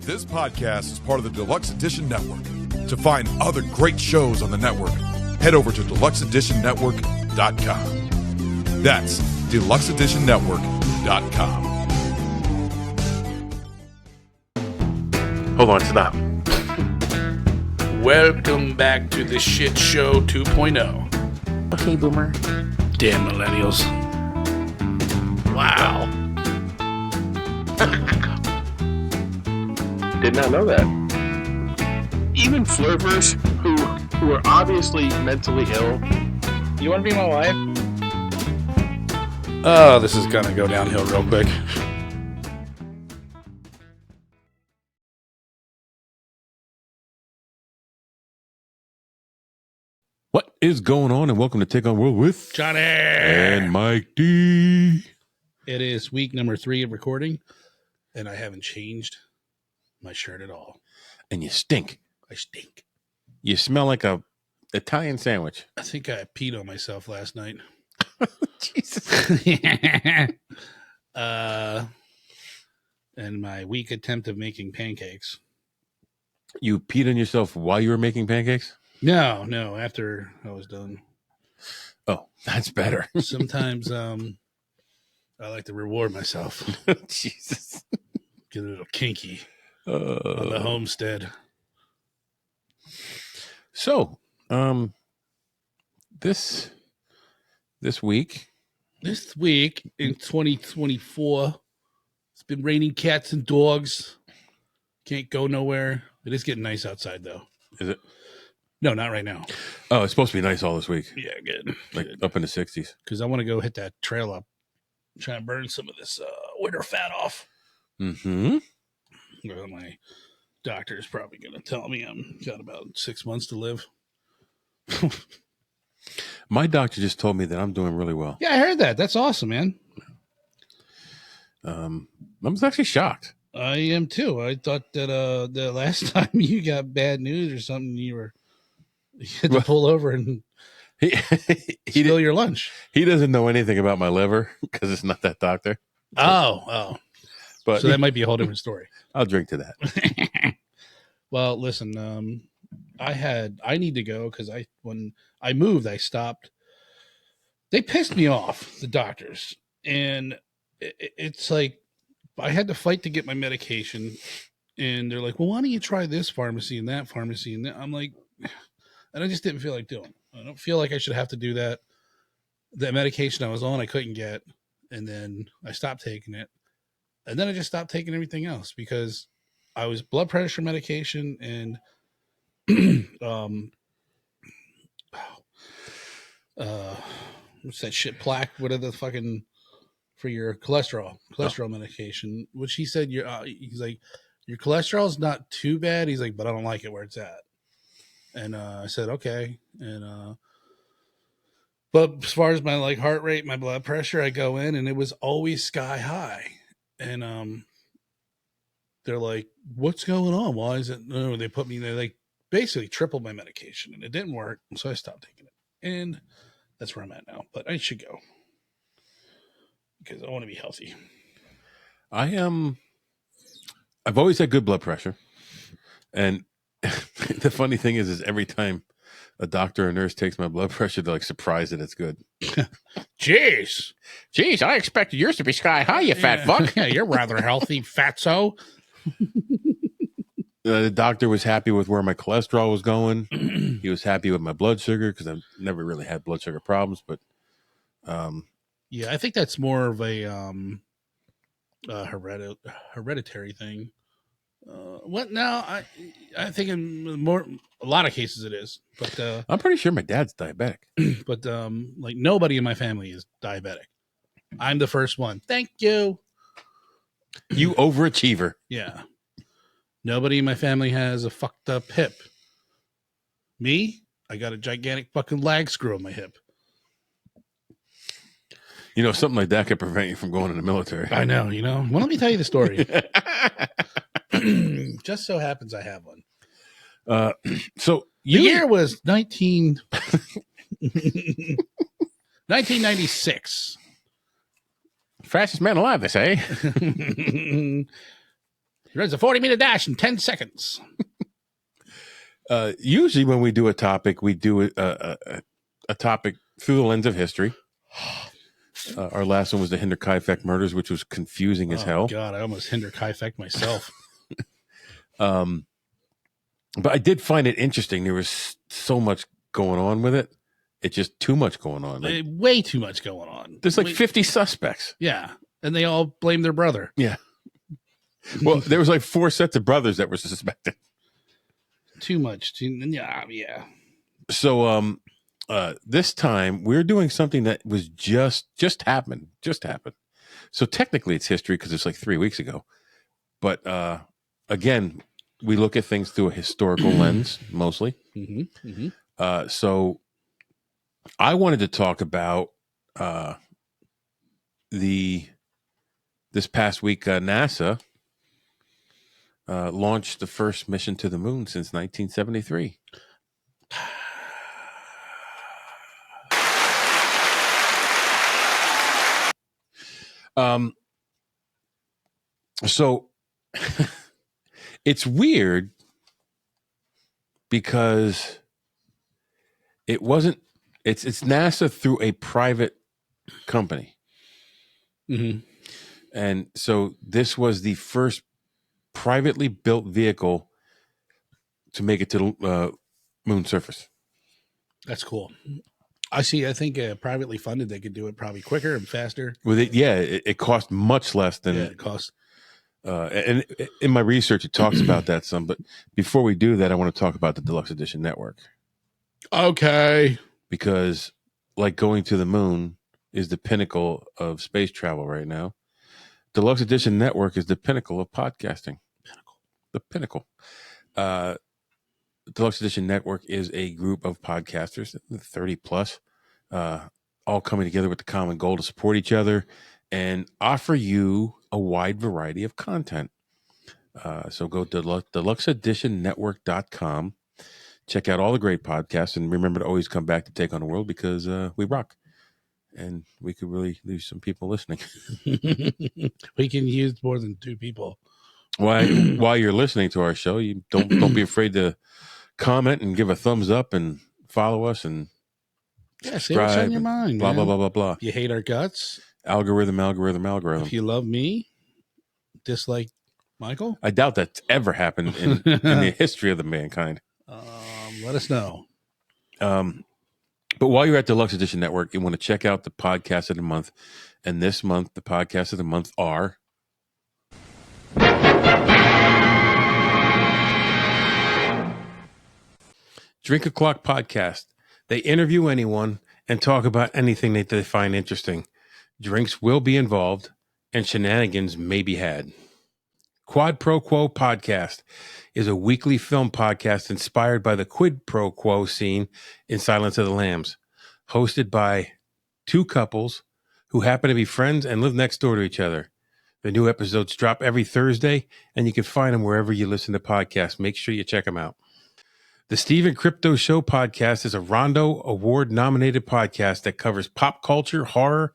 This podcast is part of the Deluxe Edition Network. To find other great shows on the network, head over to deluxeeditionnetwork.com. That's deluxeeditionnetwork.com. Hold on, stop. Welcome back to the Shit Show 2.0. Okay, Boomer. Damn millennials. Wow. Did not know that. Even flirters who are obviously mentally ill. You want to be my wife? Oh, this is gonna go downhill real quick. What is going on? And welcome to Take on World with Johnny and Mike D. It is week number 3 of recording, and I haven't changed my shirt at all. And you stink. I stink. You smell like a Italian sandwich. I think I peed on myself last night. Jesus. And my weak attempt of making pancakes. You peed on yourself while you were making pancakes? No, after I was done. Oh, that's better. Sometimes I like to reward myself. Jesus. Get a little kinky on the homestead. So, this week. This week in 2024, it's been raining cats and dogs. Can't go nowhere. It is getting nice outside, though. Is it? No, not right now. Oh, it's supposed to be nice all this week. Yeah, good. Like up in the 60s. Because I want to go hit that trail up, try and burn some of this winter fat off. Mm-hmm. Well, my doctor is probably going to tell me I'm got about 6 months to live. My doctor just told me that I'm doing really well. Yeah, I heard that. That's awesome, man. I was actually shocked. I am too. I thought that the last time you got bad news or something, you had to pull over and He steal your lunch. He doesn't know anything about my liver because it's not that doctor. Oh. But So that might be a whole different story. I'll drink to that. Well, listen, I need to go because when I moved, I stopped. They pissed me off, the doctors. And it's like, I had to fight to get my medication. And they're like, well, why don't you try this pharmacy and that pharmacy? And that? I'm like, and I just didn't feel like doing it. I don't feel like I should have to do that. The medication I was on, I couldn't get. And then I stopped taking it. And then I just stopped taking everything else because I was blood pressure medication and what's that shit? Plaque? What are the fucking for your cholesterol medication? Which he said he's like, your cholesterol's not too bad. He's like, but I don't like it where it's at. And I said, okay. And but as far as my like heart rate, my blood pressure, I go in and it was always sky high. And they're like, what's going on? Why is it? No, they put me, they like basically tripled my medication and it didn't work. So I stopped taking it. And that's where I'm at now. But I should go because I want to be healthy. I've always had good blood pressure. And the funny thing is every time a doctor or nurse takes my blood pressure, they're like surprised that it's good. Jeez, I expected yours to be sky high, you fat fuck. Yeah, you're rather healthy, fatso. The doctor was happy with where my cholesterol was going. He was happy with my blood sugar because I've never really had blood sugar problems. But yeah, I think that's more of a hereditary thing. What now? I think in a lot of cases it is, but I'm pretty sure my dad's diabetic. But like nobody in my family is diabetic. I'm the first one. Thank you. You overachiever. Yeah. Nobody in my family has a fucked up hip. Me, I got a gigantic fucking lag screw on my hip. You know, something like that could prevent you from going in the military. I know, you know. Well, let me tell you the story. Just so happens I have one. So the year was 1996. Fastest man alive, they say. It runs a 40-meter dash in 10 seconds. Usually when we do a topic, we do a topic through the lens of history. Our last one was the Hinderkai effect murders, which was confusing as hell. God, I almost Hinderkai effect myself. But I did find it interesting. There was so much going on with it. It's just too much going on. Like, Way too much going on. there's like 50 suspects. Yeah. And they all blame their brother. Yeah. Well, there was like 4 sets of brothers that were suspected. Too much. Yeah. So this time we're doing something that was just happened. So technically it's history because it's like 3 weeks ago. But again, we look at things through a historical lens mostly. Mm-hmm. Mm-hmm. So I wanted to talk about this past week NASA launched the first mission to the moon since 1973. So it's weird because it's NASA through a private company. Mm-hmm. And so this was the first privately built vehicle to make it to the moon surface. That's cool. I think privately funded, they could do it probably quicker and faster. With it, yeah, it cost much less than it cost. And in my research, it talks about that some. But before we do that, I want to talk about the Deluxe Edition Network. Okay. Because like going to the moon is the pinnacle of space travel right now. Deluxe Edition Network is the pinnacle of podcasting. The pinnacle. Deluxe Edition Network is a group of podcasters, 30 plus, all coming together with the common goal to support each other and offer you a wide variety of content. So go to deluxeeditionnetwork.com. Check out all the great podcasts, and remember to always come back to Take on the World because we rock. And we could really lose some people listening. We can use more than 2 people. While you're listening to our show, you don't be afraid to comment and give a thumbs up and follow us and say what's on your mind. Blah, blah, blah, blah, blah. If you hate our guts. Algorithm. If you love me, dislike Michael. I doubt that's ever happened in the history of the mankind. Let us know. But while you're at Deluxe Edition Network, you want to check out the podcast of the month. And this month, the podcasts of the month are Drink O'Clock Podcast. They interview anyone and talk about anything that they find interesting. Drinks will be involved and shenanigans may be had. Quad Pro Quo Podcast is a weekly film podcast inspired by the quid pro quo scene in Silence of the Lambs, hosted by 2 couples who happen to be friends and live next door to each other. The new episodes drop every Thursday, and you can find them wherever you listen to podcasts. Make sure you check them out. The Stephen Crypto Show podcast is a Rondo Award-nominated podcast that covers pop culture, horror,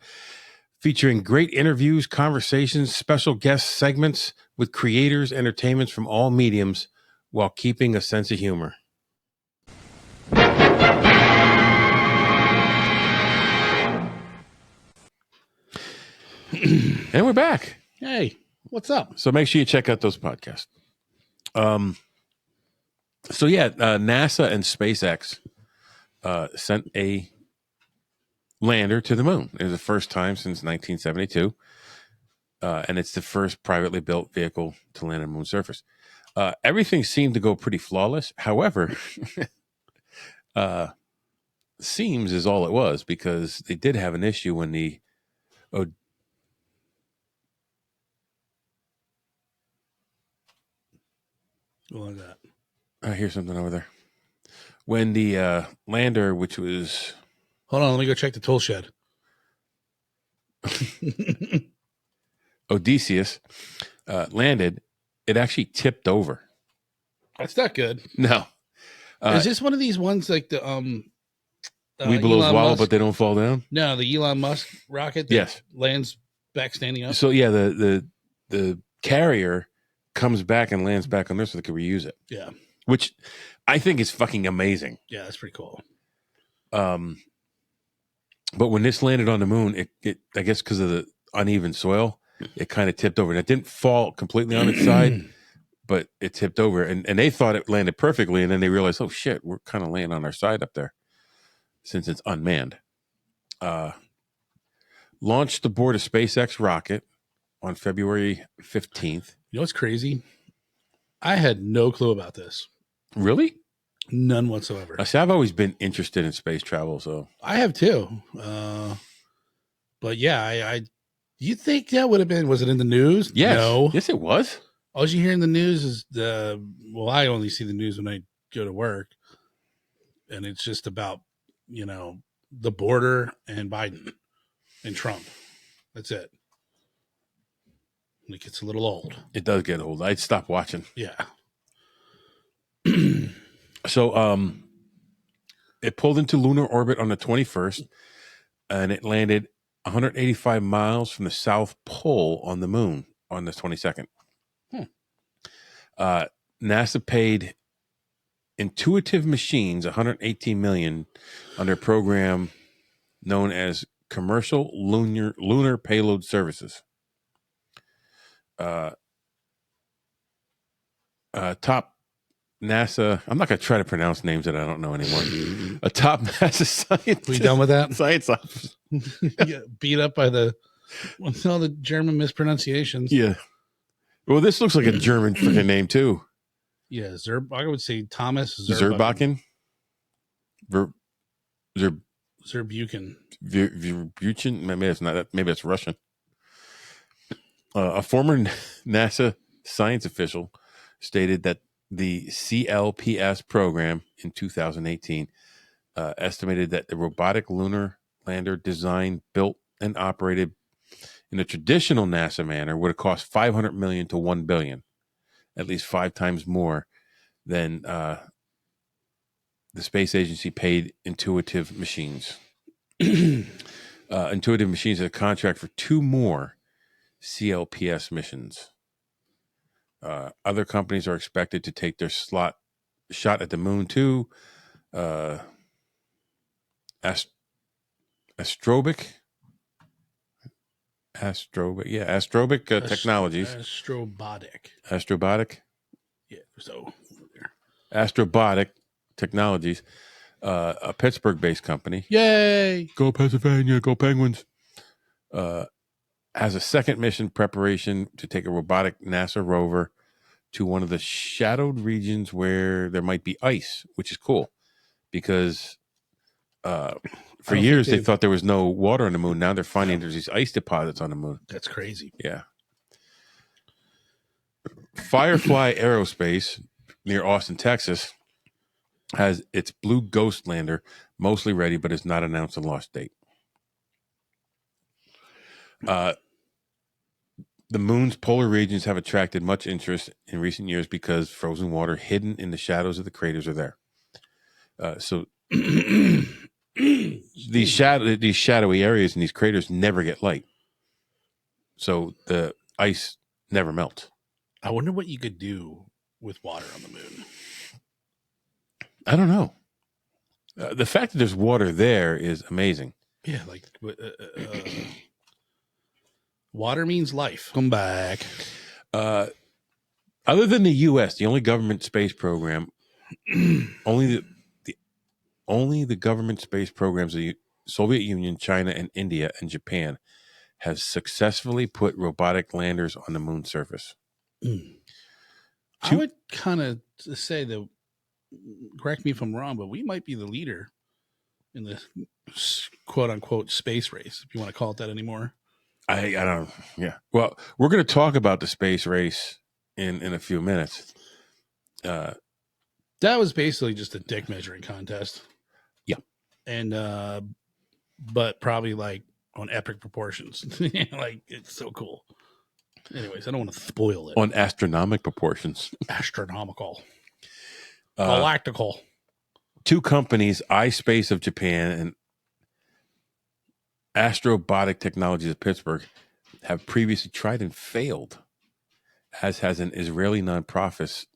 featuring great interviews, conversations, special guest segments with creators, entertainments from all mediums, while keeping a sense of humor. And we're back. Hey, what's up? So make sure you check out those podcasts. NASA and SpaceX sent a lander to the moon. It was the first time since 1972. And it's the first privately built vehicle to land on the moon's surface. Everything seemed to go pretty flawless. However, seems is all it was, because they did have an issue when the What was that? I hear something over there. When the lander, which was... Hold on, let me go check the tool shed. Odysseus landed, it actually tipped over. That's not good. No. Is this one of these ones like the Weebelows wobble, but they don't fall down? No, the Elon Musk rocket that yes. lands back standing up. So yeah, the carrier comes back and lands back on Earth so they can reuse it. Yeah. Which I think is fucking amazing. Yeah, that's pretty cool. But when this landed on the moon, it I guess because of the uneven soil, it kind of tipped over. And it didn't fall completely on its side, but it tipped over. And they thought it landed perfectly. And then they realized, oh, shit, we're kind of laying on our side up there since it's unmanned. Launched aboard a SpaceX rocket on February 15th. You know what's crazy? I had no clue about this. Really? None whatsoever. I see, I've always been interested in space travel, so I have too. But yeah, I you think that would have been, was it in the news? yes. No. Yes, it was. All you hear in the news is I only see the news when I go to work. And it's just about, the border and Biden and Trump. That's it. It gets a little old. It does get old. I'd stop watching. Yeah. So it pulled into lunar orbit on the 21st, and it landed 185 miles from the South Pole on the moon on the 22nd. NASA paid Intuitive Machines $118 million under a program known as Commercial Lunar Payload Services. Top NASA, I'm not going to try to pronounce names that I don't know anymore. A top NASA scientist. We done with that? Science officer. Get beat up by all the German mispronunciations. Yeah. Well, this looks like a German freaking name too. Yeah, I would say Thomas Zerbakken. Zerbuchen. Maybe it's not. Maybe it's Russian. A former NASA science official stated that the CLPS program in 2018 estimated that the robotic lunar lander designed, built, and operated in a traditional NASA manner would have cost $500 million to $1 billion, at least 5 times more than the space agency paid Intuitive Machines. Intuitive Machines had a contract for 2 more CLPS missions. Other companies are expected to take their shot at the moon too. Astrobotic Technologies. Astrobotic. Yeah, so Astrobotic Technologies, a Pittsburgh-based company. Yay! Go Pennsylvania, go Penguins. Has a second mission preparation to take a robotic NASA rover to one of the shadowed regions where there might be ice, which is cool because for years they thought there was no water on the moon. Now they're finding there's these ice deposits on the moon. That's crazy. Yeah. Firefly Aerospace near Austin, Texas, has its Blue Ghost lander mostly ready, but has not announced a launch date. The moon's polar regions have attracted much interest in recent years because frozen water hidden in the shadows of the craters are there. So these shadowy areas and these craters never get light. So the ice never melts. I wonder what you could do with water on the moon. I don't know. The fact that there's water there is amazing. Yeah, like water means life. Come back. Other than the U.S., the only government space program, only the government space programs of the Soviet Union, China, and India and Japan have successfully put robotic landers on the moon's surface. I would kind of say that, correct me if I'm wrong, but we might be the leader in the quote unquote space race, if you want to call it that anymore. I don't. Yeah. Well, we're going to talk about the space race in a few minutes. That was basically just a dick measuring contest. Yeah. And but probably like on epic proportions. Like, it's so cool. Anyways, I don't want to spoil it. On astronomical proportions. Astronomical. Galactical. 2 companies, iSpace of Japan and Astrobotic Technologies of Pittsburgh, have previously tried and failed as has an Israeli nonprofit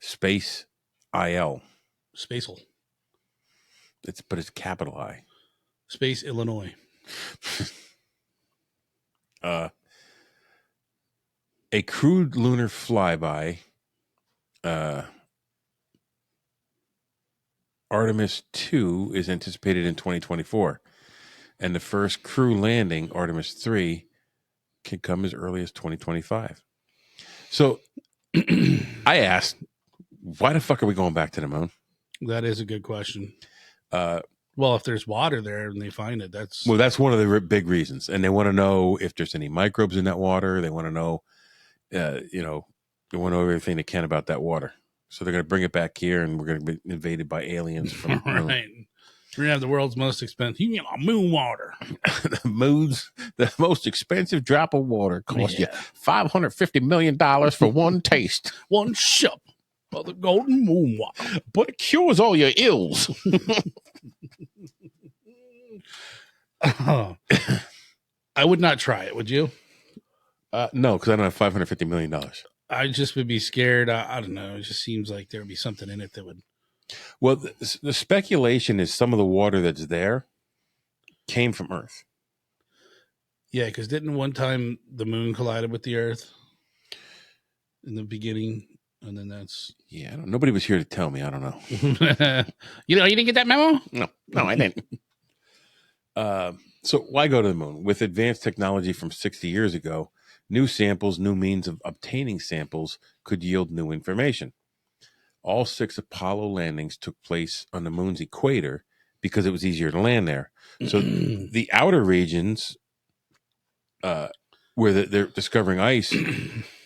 Space IL. Spacel. But it's capital I. Space Illinois. A crewed lunar flyby, Artemis 2, is anticipated in 2024. And the first crew landing, Artemis 3, can come as early as 2025. So I asked, why the fuck are we going back to the moon? That is a good question. Well, if there's water there and they find it, that's one of the big reasons. And they want to know if there's any microbes in that water. They want to know, they want to know everything they can about that water. So they're going to bring it back here, and we're going to be invaded by aliens from the moon. right. We're gonna have the world's most expensive moon water. The most expensive drop of water costs you $550 million for one taste. One sip of the golden moon water. But it cures all your ills. I would not try it, would you? No, because I don't have $550 million. I just would be scared. I don't know. It just seems like there would be something in it that would. Well, the speculation is some of the water that's there came from Earth. Yeah, because didn't one time the moon collided with the Earth in the beginning? And then that's... Yeah, nobody was here to tell me. I don't know. You didn't get that memo? No, I didn't. So why go to the moon? With advanced technology from 60 years ago, new samples, new means of obtaining samples could yield new information. All 6 Apollo landings took place on the moon's equator because it was easier to land there. So the outer regions, where they're discovering ice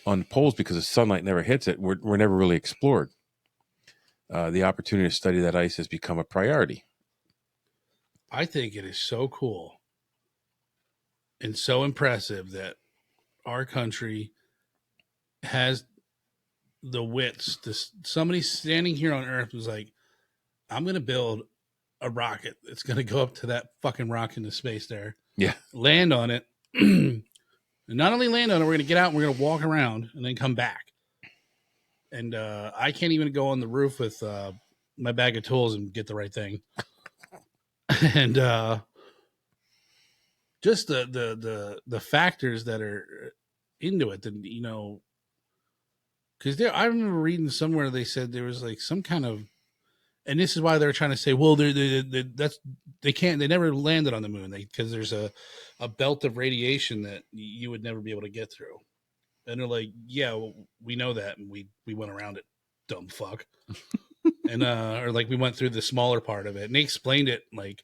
on the poles because the sunlight never hits it, were never really explored. The opportunity to study that ice has become a priority. I think it is so cool and so impressive that our country has the wits. Somebody standing here on Earth was like, I'm going to build a rocket that's going to go up to that fucking rock into space there. Yeah. Land on it. And not only land on it, we're going to get out and we're going to walk around and then come back. And I can't even go on the roof with my bag of tools and get the right thing. And just the factors that are into it, that, you know, because I remember reading somewhere they said there was like some kind of, and this is why they're trying to say, well, they never landed on the moon because there's a belt of radiation that you would never be able to get through. And they're like, yeah, well, we know that, and we went around it, dumb fuck. And or like we went through the smaller part of it, and they explained it like,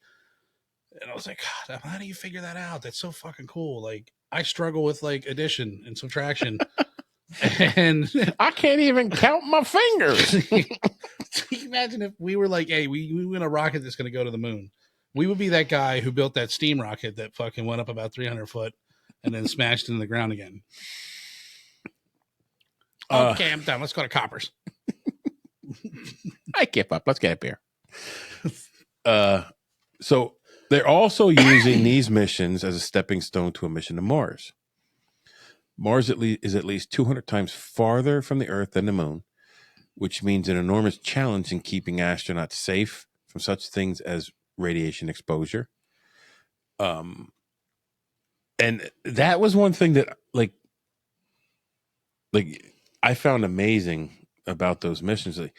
and I was like, God, how do you figure that out? That's so fucking cool. Like, I struggle with like addition and subtraction. And I can't even count my fingers. Can you imagine if we were like, hey, we win a rocket that's going to go to the moon? We would be that guy who built that steam rocket that fucking went up about 300 foot and then smashed into the ground again. Okay, I'm done. Let's go to Coppers. I give up. Let's get up here. So they're also using these missions as a stepping stone to a mission to Mars. Mars is at least 200 times farther from the Earth than the moon, which means an enormous challenge in keeping astronauts safe from such things as radiation exposure. And that was one thing that like I found amazing about those missions, like,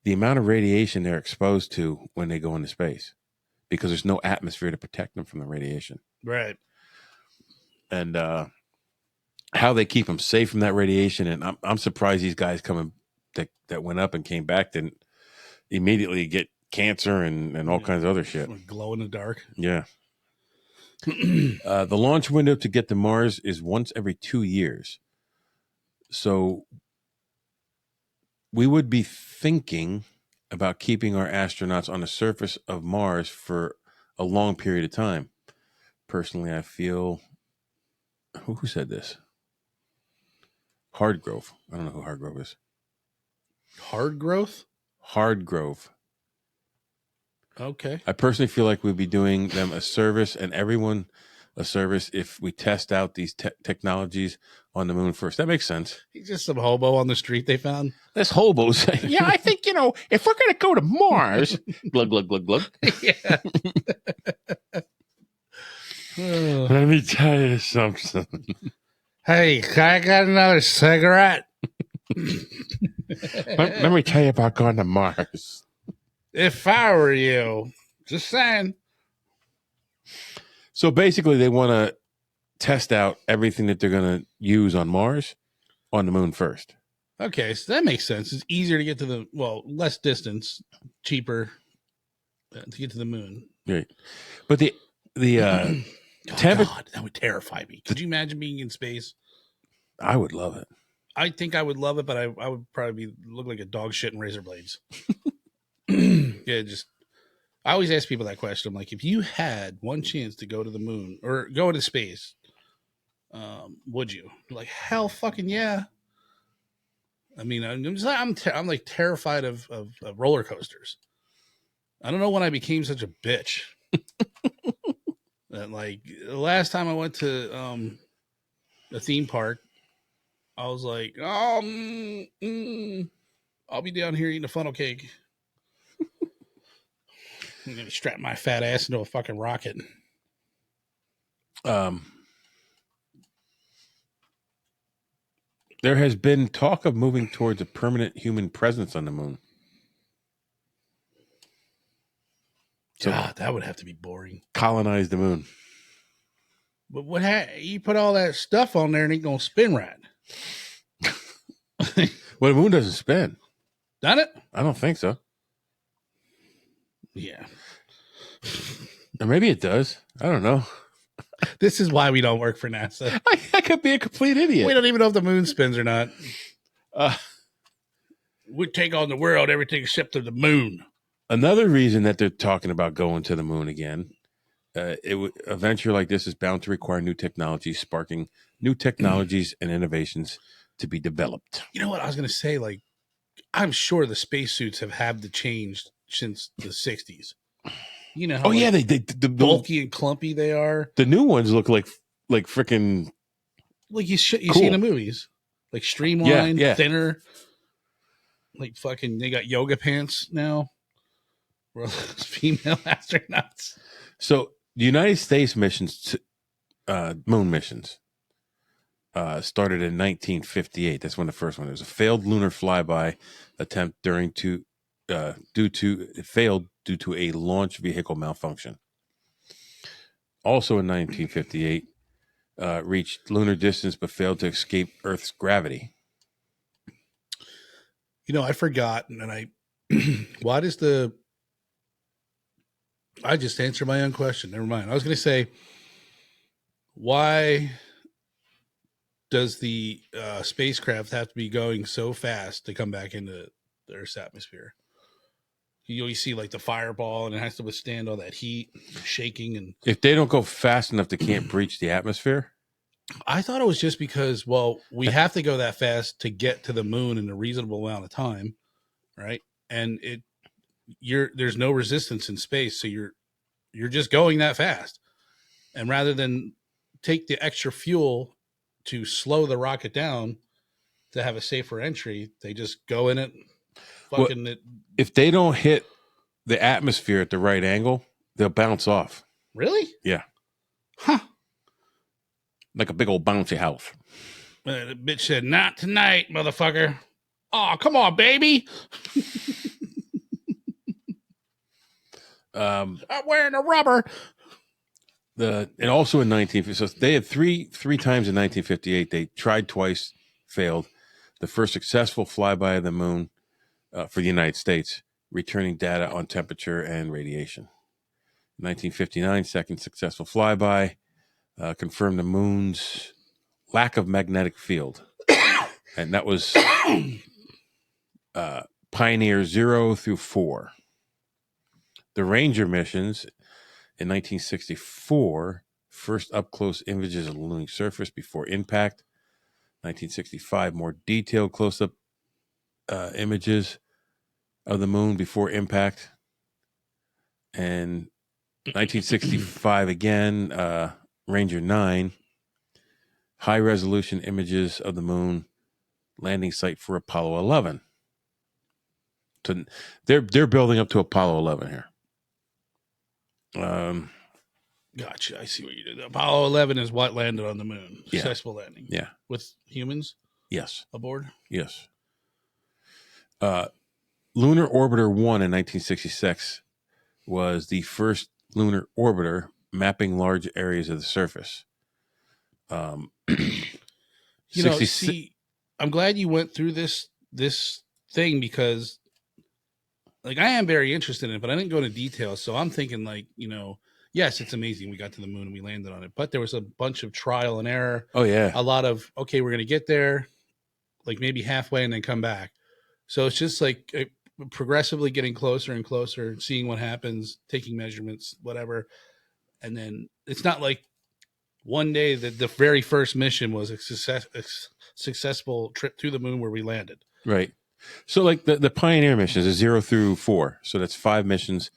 the amount of radiation they're exposed to when they go into space, because there's no atmosphere to protect them from the radiation. Right. And how they keep them safe from that radiation. And I'm surprised these guys that went up and came back didn't immediately get cancer and all kinds of other shit. Glow in the dark. Yeah. The launch window to get to Mars is once every 2 years. So we would be thinking about keeping our astronauts on the surface of Mars for a long period of time. Personally, I feel... Who said this? Hardgrove. I don't know who Hardgrove is. Hardgrowth? Hardgrove. Okay. I personally feel like we'd be doing them a service, and everyone a service if we test out these technologies on the moon first. That makes sense. He's just some hobo on the street they found. This hobo saying, yeah, I think, if we're going to go to Mars, glug, glug, glug, glug. Yeah. Let me tell you something. Hey, I got another cigarette. Let me tell you about going to Mars. If I were you, just saying. So basically, they want to test out everything that they're going to use on Mars on the moon first. Okay, so that makes sense. It's easier to get to less distance, cheaper to get to the moon. Right. But the God, that would terrify me. Could you imagine being in space? I would love it. I think I would love it, but I would probably look like a dog shit in razor blades. Yeah, I always ask people that question. I'm like, if you had one chance to go to the moon or go into space, would you? Like, hell fucking yeah. I mean, I'm like terrified of roller coasters. I don't know when I became such a bitch. That like the last time I went to a theme park, I was like, I'll be down here eating a funnel cake. I'm gonna strap my fat ass into a fucking rocket. There has been talk of moving towards a permanent human presence on the moon. So God, that would have to be boring. Colonize the moon. But you put all that stuff on there and it gonna spin right. Well, the moon doesn't spin. Done it? I don't think so. Yeah. Or maybe it does. I don't know. This is why we don't work for NASA. I could be a complete idiot. We don't even know if the moon spins or not. We take on the world, everything except for the moon. Another reason that they're talking about going to the moon again, a venture like this is bound to require new technologies, sparking new technologies and innovations to be developed. You know what I was going to say? Like, I'm sure the spacesuits have had to change since the 60s. You know how the bulky and clumpy they are. The new ones look like freaking like you cool. see in the movies, like streamlined, thinner. Like fucking, they got yoga pants now. Female astronauts. So the United States missions, moon missions, started in 1958. That's when the first one. It was a failed lunar flyby attempt due to a launch vehicle malfunction. Also in 1958, reached lunar distance but failed to escape Earth's gravity. You know, I forgot, and I just answered my own question. Never mind. I was going to say, why does the spacecraft have to be going so fast to come back into the Earth's atmosphere? You see like the fireball, and it has to withstand all that heat, shaking, and if they don't go fast enough, they can't breach the atmosphere. I thought it was just because, we have to go that fast to get to the moon in a reasonable amount of time, right? And there's no resistance in space, so you're just going that fast. And rather than take the extra fuel to slow the rocket down to have a safer entry, they just go in it. If they don't hit the atmosphere at the right angle, they'll bounce off. Really? Yeah. Huh. Like a big old bouncy house. The bitch said, "Not tonight, motherfucker." Oh, come on, baby. I'm wearing a rubber. And also in 1950, so they had three times in 1958. They tried twice, failed. The first successful flyby of the moon for the United States, returning data on temperature and radiation. 1959, second successful flyby, confirmed the moon's lack of magnetic field. And that was Pioneer 0 through 4. The Ranger missions in 1964, first up-close images of the lunar surface before impact. 1965, more detailed close-up images of the moon before impact. And 1965 again, Ranger 9, high resolution images of the moon, landing site for Apollo 11. So they're building up to Apollo 11 here. Gotcha. I see what you did. Apollo 11 is what landed on the moon. Yeah. Successful landing. Yeah. With humans Yes. aboard. Yes. Lunar Orbiter 1 in 1966 was the first lunar orbiter mapping large areas of the surface. You know, see, I'm glad you went through this thing because, like, I am very interested in it, but I didn't go into detail. So I'm thinking, like, you know, yes, it's amazing we got to the moon and we landed on it, but there was a bunch of trial and error. Oh yeah, a lot of okay, we're gonna get there, like maybe halfway and then come back. So it's just like progressively getting closer and closer, seeing what happens, taking measurements, whatever, and then it's not like one day that the very first mission was a successful trip to the moon where we landed. Right. So like the Pioneer missions is 0 through 4. So that's 5 missions.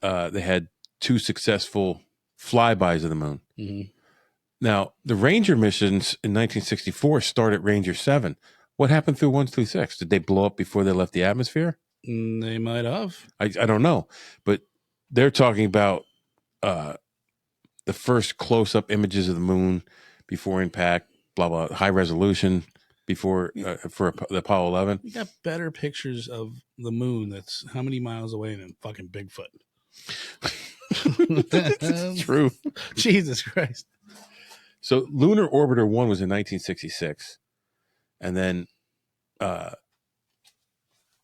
They had 2 successful flybys of the moon. Mm-hmm. Now the Ranger missions in 1964 started Ranger 7. What happened through 1 through 6? Did they blow up before they left the atmosphere? They might have. I don't know, but they're talking about the first close-up images of the moon before impact, blah blah, high resolution before for the Apollo 11. We got better pictures of the moon that's how many miles away than fucking Bigfoot. That's true. Jesus Christ. So Lunar Orbiter 1 was in 1966, and then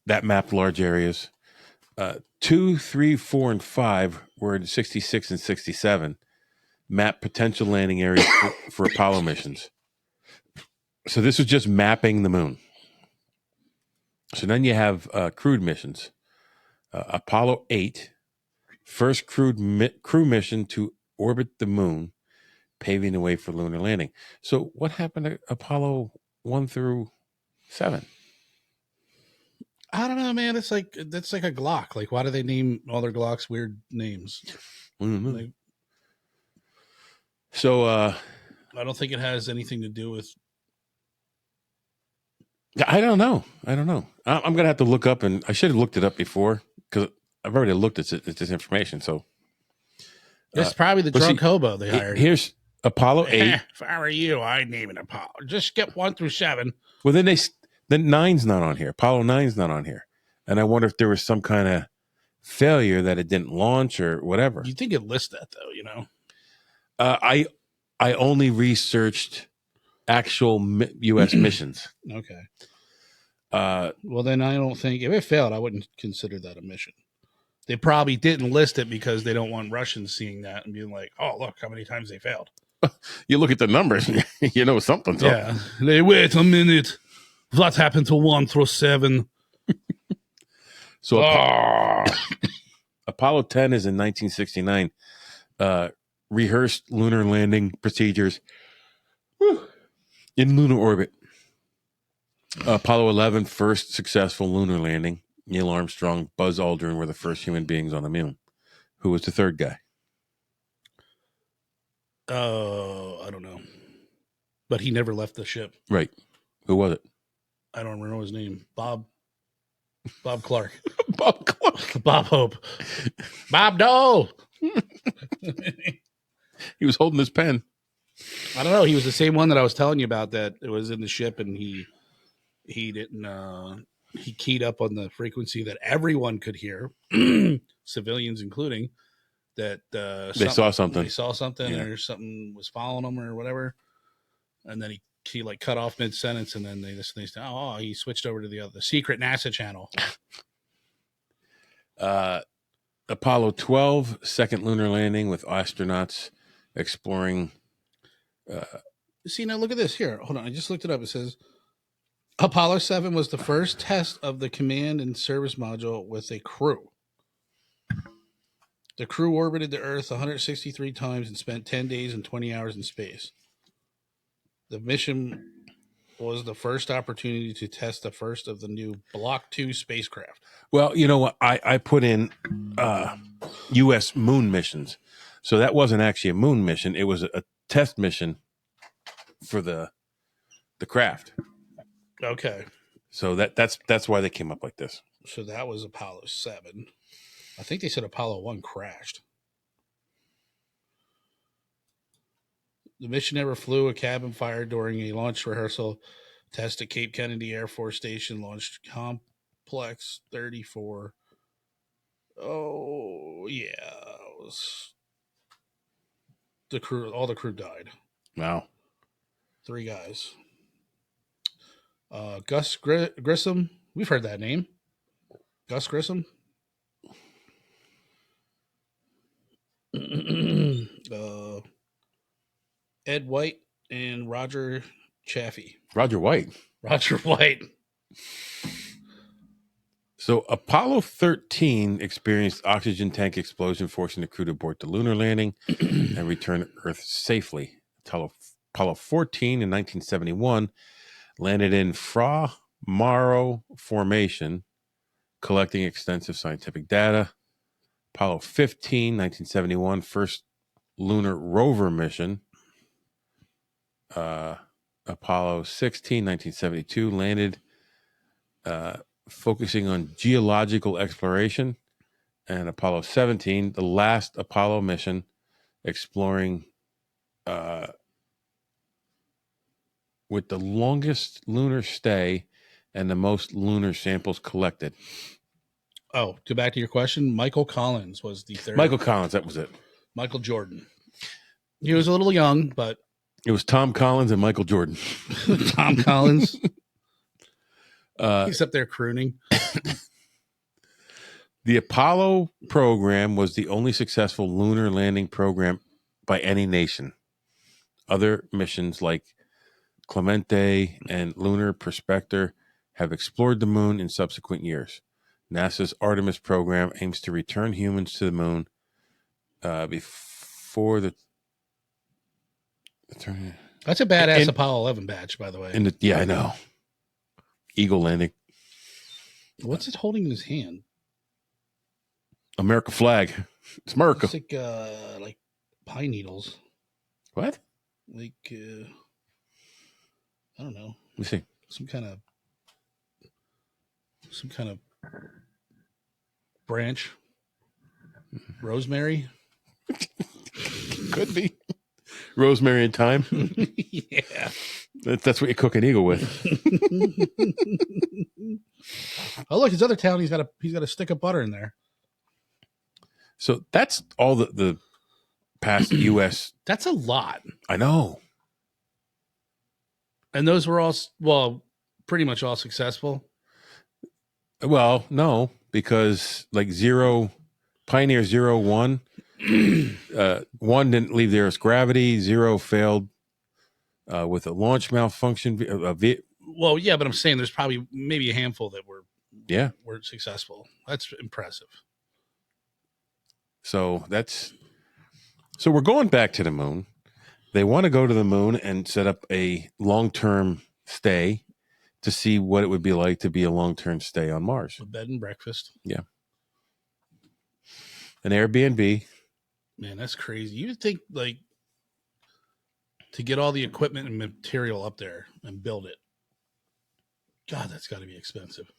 that mapped large areas. 2, 3, 4, and 5 were in 66 and 67. Map potential landing areas for Apollo missions. So this was just mapping the moon. So then you have crewed missions. Apollo 8, first crew mission to orbit the moon, paving the way for lunar landing. So what happened to Apollo 1 through 7? I don't know, man. It's like that's like a Glock. Like, why do they name all their Glocks weird names? Mm-hmm. Like, so I don't think it has anything to do with. I don't know. I'm gonna have to look up, and I should have looked it up before because I've already looked at this information. So That's probably the drunk hobo they hired. Here's Apollo 8. If I were you, I'd name it Apollo. Just skip 1 through 7. Well, then 9's not on here. Apollo 9's not on here, and I wonder if there was some kind of failure that it didn't launch or whatever. You think it lists that though? You know, I only researched actual U.S. missions. Okay. Well, then I don't think if it failed, I wouldn't consider that a mission. They probably didn't list it because they don't want Russians seeing that and being like, "Oh, look how many times they failed." You look at the numbers, you know something's up. Yeah. They wait a minute. What happened to 1 through 7? So Apollo 10 is in 1969. Rehearsed lunar landing procedures in lunar orbit. Apollo 11, first successful lunar landing. Neil Armstrong, Buzz Aldrin were the first human beings on the moon. Who was the third guy? I don't know. But he never left the ship. Right. Who was it? I don't remember his name. Bob Clark. Bob Clark. Bob Hope. Bob Dole. He was holding his pen. I don't know. He was the same one that I was telling you about that it was in the ship and he didn't he keyed up on the frequency that everyone could hear, civilians including, that they saw something. They saw something or something was following them or whatever. And then he like cut off mid-sentence and then they said, oh, he switched over to the secret NASA channel. Apollo 12, second lunar landing with astronauts exploring. See, now look at this here. Hold on. I just looked it up. It says Apollo 7 was the first test of the command and service module with a crew. The crew orbited the Earth 163 times and spent 10 days and 20 hours in space. The mission was the first opportunity to test the first of the new Block 2 spacecraft. Well, you know what? I put in U.S. moon missions. So that wasn't actually a moon mission. It was test mission for the craft. Okay. So that's why they came up like this. So that was Apollo 7. I think they said Apollo 1 crashed. The mission never flew. A cabin fire during a launch rehearsal test at Cape Kennedy Air Force Station launched Complex 34. Oh, yeah. It was the crew. All the crew died. Wow. 3 guys. Gus Grissom. We've heard that name. Gus Grissom. Ed White and Roger Chaffee. Roger White. Roger White. So Apollo 13 experienced oxygen tank explosion, forcing the crew to abort the lunar landing and return to Earth safely. Apollo 14 in 1971 landed in Fra Mauro Formation, collecting extensive scientific data. Apollo 15, 1971, first Lunar Rover mission. Apollo 16, 1972, landed focusing on geological exploration. And Apollo 17, the last Apollo mission, exploring with the longest lunar stay and the most lunar samples collected. Oh, to back to your question, Michael Collins was the third. Michael Collins, that was it. Michael Jordan. He was a little young, but It was Tom Collins and Michael Jordan. Tom Collins. He's up there crooning. The Apollo program was the only successful lunar landing program by any nation. Other missions like Clemente and Lunar Prospector have explored the moon in subsequent years. NASA's Artemis program aims to return humans to the moon before the That's a badass And- Apollo 11 badge, by the way. yeah, I know. Eagle landing. What's it holding in his hand? America flag. It's America. It's like pine needles. What? Like I don't know. Let me see. Some kind of branch. Rosemary. Could be. Rosemary and thyme. Yeah. That's what you cook an eagle with. Oh, look, his other town. He's got a stick of butter in there. So that's all the past U.S. That's a lot. I know. And those were all, pretty much all successful. Well, no, because like Pioneer 01, 1 didn't leave the Earth's gravity, 0 failed with a launch malfunction. Well, yeah, but I'm saying there's probably maybe a handful that were successful. That's impressive. So we're going back to the moon. They want to go to the moon and set up a long-term stay to see what it would be like to be a long-term stay on Mars. A bed and breakfast. Yeah. An Airbnb. Man, that's crazy. You would think like to get all the equipment and material up there and build it. God, that's got to be expensive.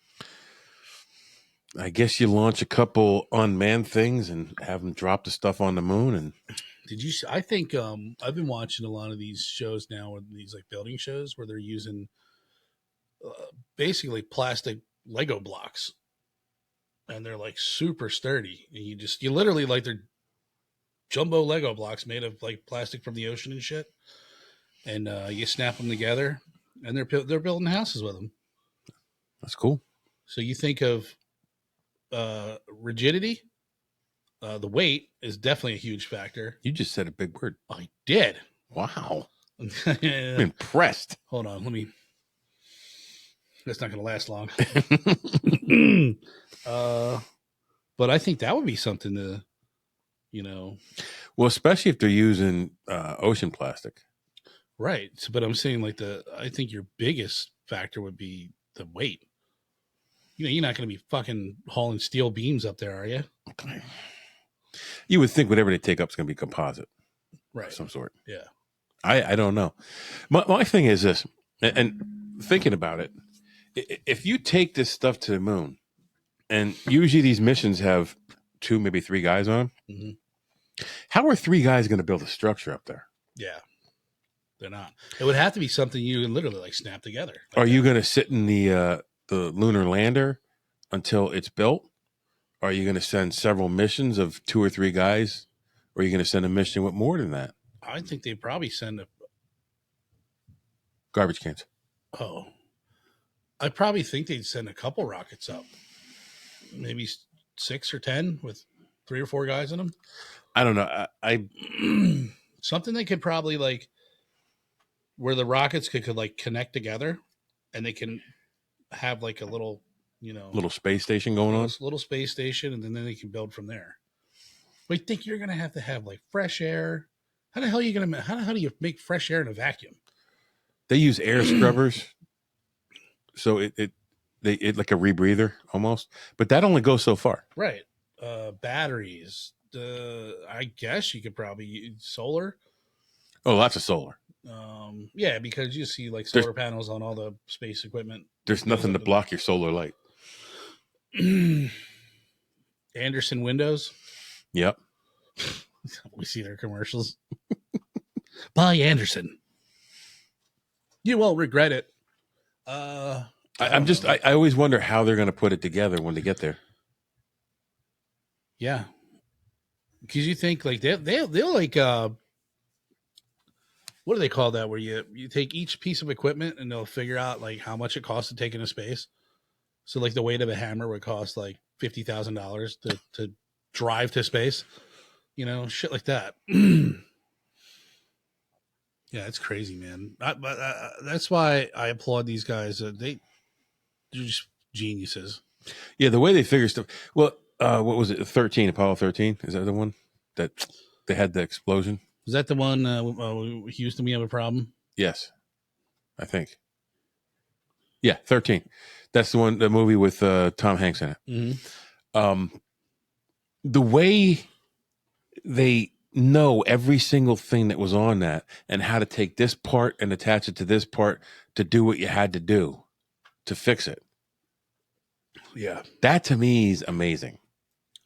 I guess you launch a couple unmanned things and have them drop the stuff on the moon. And did you? I think I've been watching a lot of these shows now, these like building shows where they're using basically plastic Lego blocks, and they're like super sturdy. And you literally like they're jumbo Lego blocks made of like plastic from the ocean and shit. And you snap them together, and they're building houses with them. that's cool. So you think of rigidity, the weight is definitely a huge factor. You just said a big word. I did. Wow. I'm impressed. Hold on, that's not going to last long. But I think that would be something to, Well, especially if they're using ocean plastic. right. So, but I'm saying I think your biggest factor would be the weight. You're not going to be fucking hauling steel beams up there, are you? You would think whatever they take up is going to be composite Right. of some sort. Yeah. I don't know. My thing is this, and thinking about it, if you take this stuff to the moon, and usually these missions have 2, maybe 3 guys on them, how are 3 guys going to build a structure up there? Yeah. They're not. It would have to be something you can literally like snap together. Like Are you going to sit in the lunar lander until it's built? Are you going to send several missions of 2 or 3 guys? Or are you going to send a mission with more than that? I think they probably send a. Garbage cans. Oh, I probably think they'd send a couple rockets up, maybe 6 or 10 with 3 or 4 guys in them. I don't know. I Something they could probably like, where the rockets could like connect together, and they can have like a little, little space station going on. Little space station, and then they can build from there. But you think you're gonna have to have like fresh air? How the hell are you gonna? How do you make fresh air in a vacuum? They use air scrubbers, so it like a rebreather almost, but that only goes so far. Right. Batteries. I guess you could probably use solar. Oh, lots of solar. Yeah, because you see like solar panels on all the space equipment. There's nothing to block your solar light. Anderson Windows. Yep. We see their commercials. Buy Anderson. You won't regret it. I always wonder how they're going to put it together when they get there. Yeah. Because you think like they'll like, what do they call that? Where you take each piece of equipment and they'll figure out like how much it costs to take into space. So like the weight of a hammer would cost like $50,000 to drive to space, shit like that. Yeah, it's crazy, man. That's why I applaud these guys. They're just geniuses. Yeah, the way they figure stuff. Well, what was it? 13, Apollo 13? Is that the one that they had the explosion? Is that the one, Houston, we have a problem? Yes, I think. Yeah, 13. That's the one, the movie with Tom Hanks in it. Mm-hmm. The way they know every single thing that was on that and how to take this part and attach it to this part to do what you had to do to fix it. Yeah. That to me is amazing.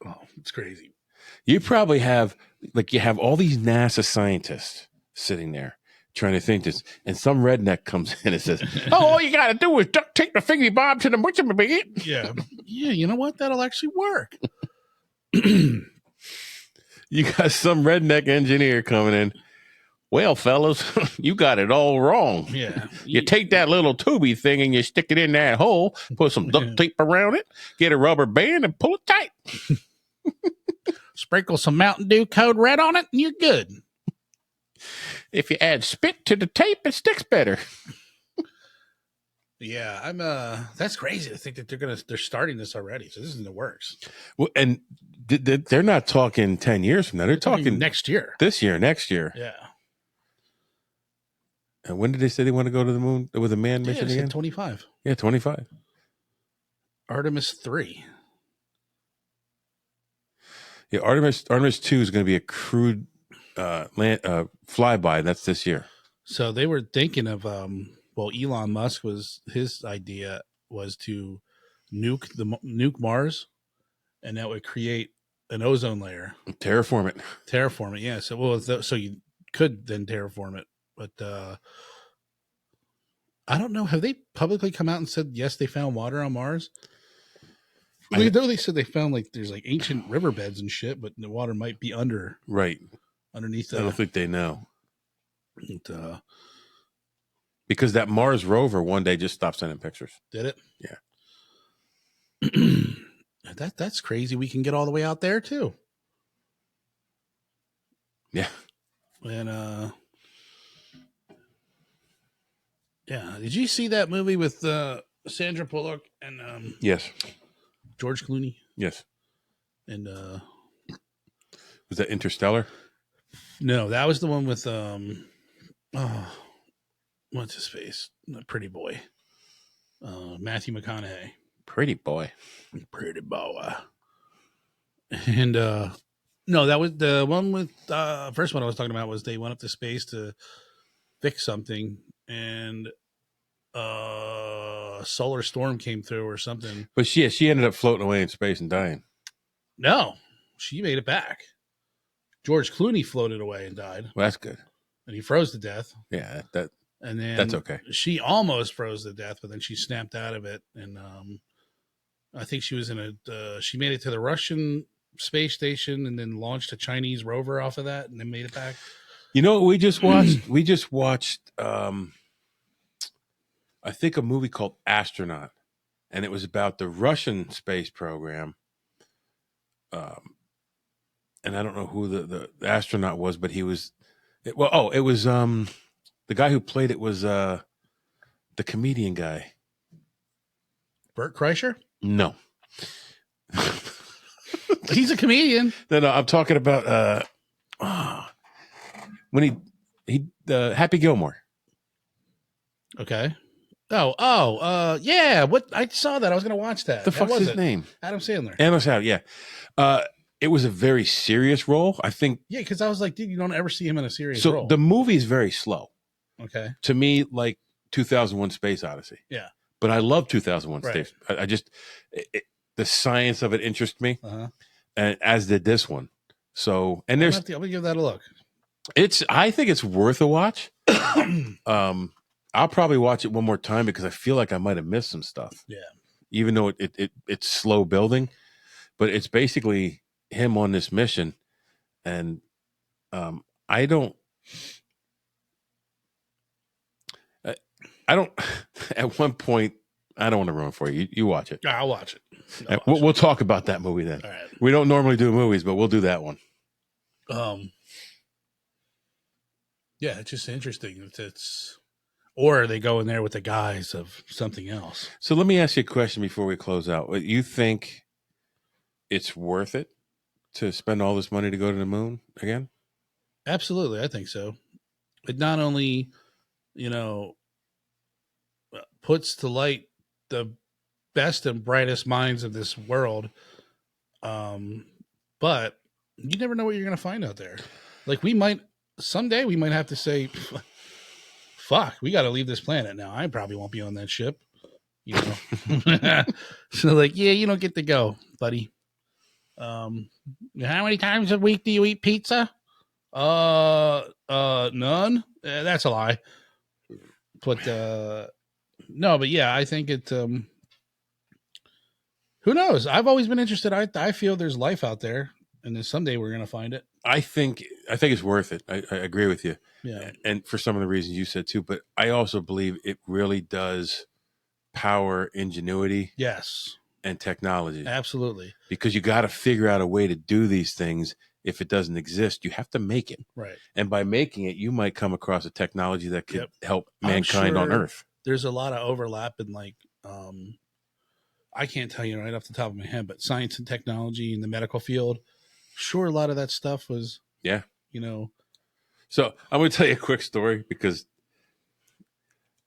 Oh, it's crazy. You probably have, you have all these NASA scientists sitting there trying to think this, and some redneck comes in and says, "Oh, all you got to do is duct tape the thingy bob to the butcher." Yeah. Yeah, you know what? That'll actually work. You got some redneck engineer coming in. Well, fellas, you got it all wrong. Yeah. You take that little tubey thing and you stick it in that hole, put some duct tape around it, get a rubber band and pull it tight. Sprinkle some Mountain Dew Code Red on it and you're good. If you add spit to the tape, it sticks better. Yeah, I'm that's crazy to think that they're starting this already. So this is in the works. Well, and they're not talking 10 years from now. They're talking next year. This year, next year. Yeah. And when did they say they want to go to the moon with a manned mission again? 25. Yeah, 25. Artemis 3. Yeah, Artemis 2 is going to be a crewed flyby. That's this year. So they were thinking of Elon Musk his idea was to nuke Mars, and that would create an ozone layer. Terraform it. Yeah. So you could then terraform it, but I don't know. Have they publicly come out and said yes, they found water on Mars? I know they said they found there's ancient riverbeds and shit, but the water might be underneath. I don't think they know. And, because that Mars rover one day just stopped sending pictures. Did it? Yeah. That's crazy. We can get all the way out there too. Yeah. And yeah. Did you see that movie with Sandra Bullock and yes, George Clooney? Yes. And was that Interstellar? No, that was the one with what's his face? Pretty boy. Matthew McConaughey. Pretty boy. And no, that was the one with first one I was talking about was they went up to space to fix something, and a solar storm came through or something. But she ended up floating away in space and dying. No, she made it back. George Clooney floated away and died, Well, that's good. and he froze to death. Yeah, And then that's okay. She almost froze to death, but then she snapped out of it, and I think she was in she made it to the Russian space station, and then launched a Chinese rover off of that, and then made it back. You know what we just watched? We just watched, I think, a movie called Astronaut, and it was about the Russian space program. And I don't know who the astronaut was, but he was, it was the guy who played it was the comedian guy. Bert Kreischer? No. He's a comedian. No, I'm talking about when he Happy Gilmore. Okay. Yeah. What, I saw that. I was going to watch that. The fuck's his name? Adam Sandler. Adam Sandler, yeah. It was a very serious role, I think. Yeah, because I was like, dude, you don't ever see him in a serious So role. the movie is very slow. Okay. To me, like 2001 Space Odyssey. Yeah. But I love 2001 Right. Space. I just, the science of it interests me, and as did this one. So, and I'm going to give that a look. I think it's worth a watch. I'll probably watch it one more time because I feel like I might have missed some stuff. Yeah. Even though it's slow building, but it's basically him on this mission, and I don't. At one point, I don't want to ruin for you. You watch it. I'll watch it. We'll talk about that movie then. All right. We don't normally do movies, but we'll do that one. Yeah, it's just interesting. Or they go in there with the guise of something else. So let me ask you a question before we close out. You think it's worth it to spend all this money to go to the moon again? Absolutely, I think so. It not only, puts to light the best and brightest minds of this world, but you never know what you're going to find out there. Like someday we might have to say, fuck, we got to leave this planet now. I probably won't be on that ship, So like, yeah, you don't get to go, buddy. How many times a week do you eat pizza? None. That's a lie. But no, but yeah, I think it. Who knows? I've always been interested. I feel there's life out there, and then someday we're gonna find it. I think it's worth it. I agree with you. Yeah, and for some of the reasons you said too, but I also believe it really does power ingenuity. Yes, and technology. Absolutely. Because you got to figure out a way to do these things. If it doesn't exist, you have to make it. Right. And by making it, you might come across a technology that could help mankind on Earth. There's a lot of overlap in I can't tell you right off the top of my head, but science and technology in the medical field, sure, a lot of that stuff was, So I'm going to tell you a quick story because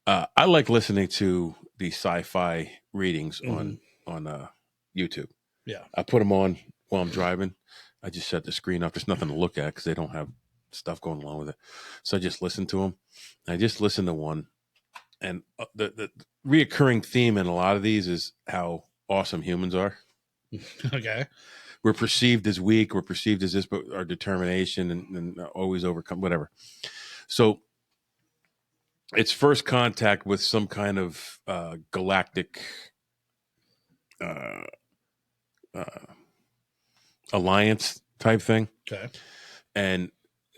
I like listening to the sci-fi readings on YouTube. Yeah. I put them on while I'm driving. I just shut the screen off. There's nothing to look at because they don't have stuff going along with it. So I just listen to them. I just listened to one. And the reoccurring theme in a lot of these is how awesome humans are. Okay. We're perceived as weak. We're perceived as this, but our determination and always overcome, whatever. So it's first contact with some kind of galactic alliance type thing. Okay. And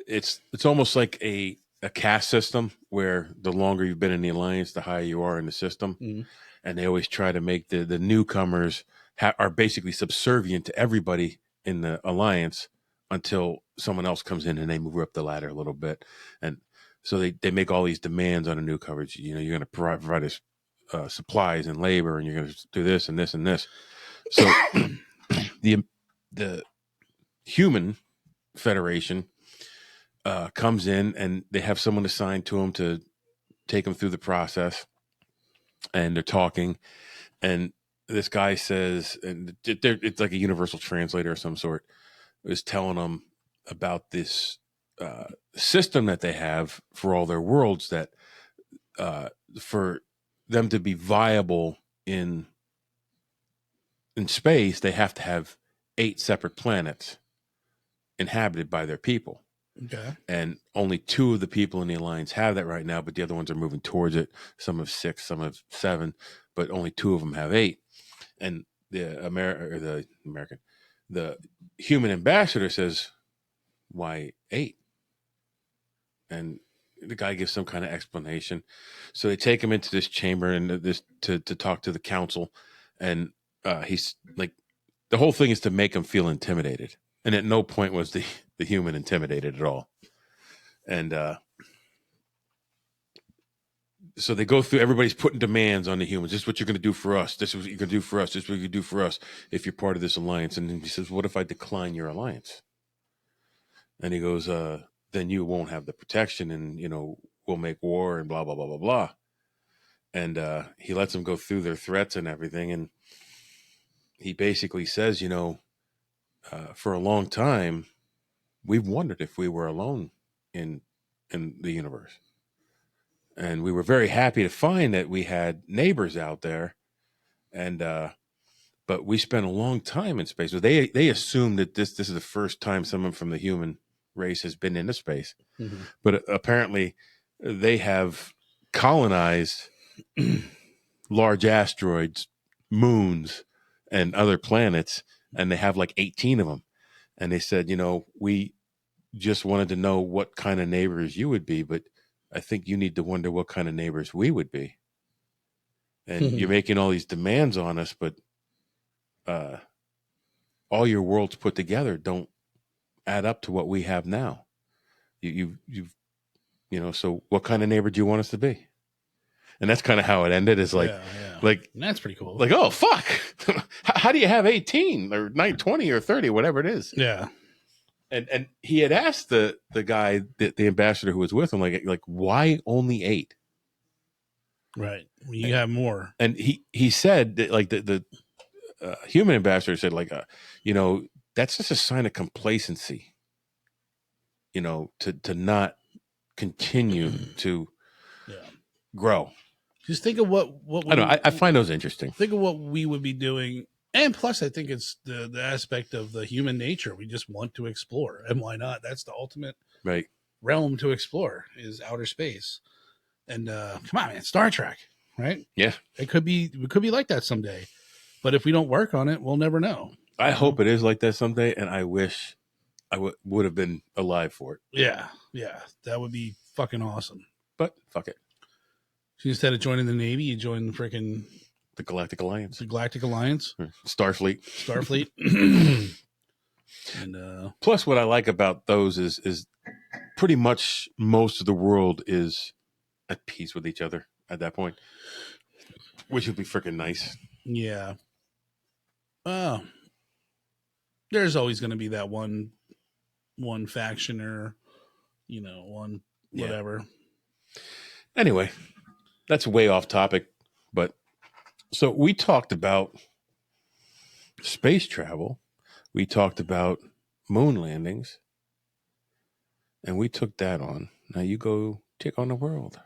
it's almost like a caste system where the longer you've been in the alliance, the higher you are in the system. Mm-hmm. And they always try to make the newcomers are basically subservient to everybody in the alliance until someone else comes in and they move up the ladder a little bit. And so they make all these demands on the newcomers. You're going to provide us supplies and labor, and you're going to do this and this and this. So the human federation comes in, and they have someone assigned to them to take them through the process, and they're talking, and this guy says, and it's like a universal translator of some sort, is telling them about this system that they have for all their worlds, that for them to be viable in space, they have to have 8 separate planets inhabited by their people. Okay. And only 2 of the people in the alliance have that right now, but the other ones are moving towards it. Some have 6, some have 7, but only 2 of them have 8. And the human ambassador says, "Why 8?" And the guy gives some kind of explanation. So they take him into this chamber and this to talk to the council, and he's like, the whole thing is to make him feel intimidated. And at no point was the human intimidated at all. And so they go through, everybody's putting demands on the humans. This is what you're going to do for us. This is what you're going to do for us. This is what you do for us if you're part of this alliance. And then he says, "What if I decline your alliance?" And he goes, "Then you won't have the protection, and, we'll make war and blah, blah, blah, blah, blah." And he lets them go through their threats and everything. And he basically says, for a long time, we've wondered if we were alone in the universe. And we were very happy to find that we had neighbors out there. And but we spent a long time in space. So they assume that this is the first time someone from the human race has been into space. Mm-hmm. But apparently they have colonized large asteroids, moons, and other planets, and they have like 18 of them. And they said, we just wanted to know what kind of neighbors you would be, but I think you need to wonder what kind of neighbors we would be. And you're making all these demands on us, but all your worlds put together don't add up to what we have now. So what kind of neighbor do you want us to be? And that's kind of how it ended. Is like, like, that's pretty cool. Like, oh fuck, how do you have 18 or 20 or 30, whatever it is? Yeah. And he had asked the guy, the ambassador who was with him, like why only 8? Right. You have more. And he said that, like, the human ambassador said, like, that's just a sign of complacency, to not continue to grow. Just think of what I don't know. I find those interesting. Think of what we would be doing. And plus, I think it's the aspect of the human nature. We just want to explore. And why not? That's the ultimate realm to explore, is outer space. And come on, man, Star Trek, right? Yeah. It could be like that someday. But if we don't work on it, we'll never know. I hope it is like that someday, and I wish I would have been alive for it. Yeah. Yeah. That would be fucking awesome. But fuck it. So instead of joining the Navy, you join the Galactic Alliance. The Galactic Alliance. Starfleet. And plus, what I like about those is pretty much most of the world is at peace with each other at that point, which would be freaking nice. Yeah. There's always going to be that one faction, or one whatever. Anyway, that's way off topic, but so we talked about space travel, we talked about moon landings, and we took that on. Now you go take on the world.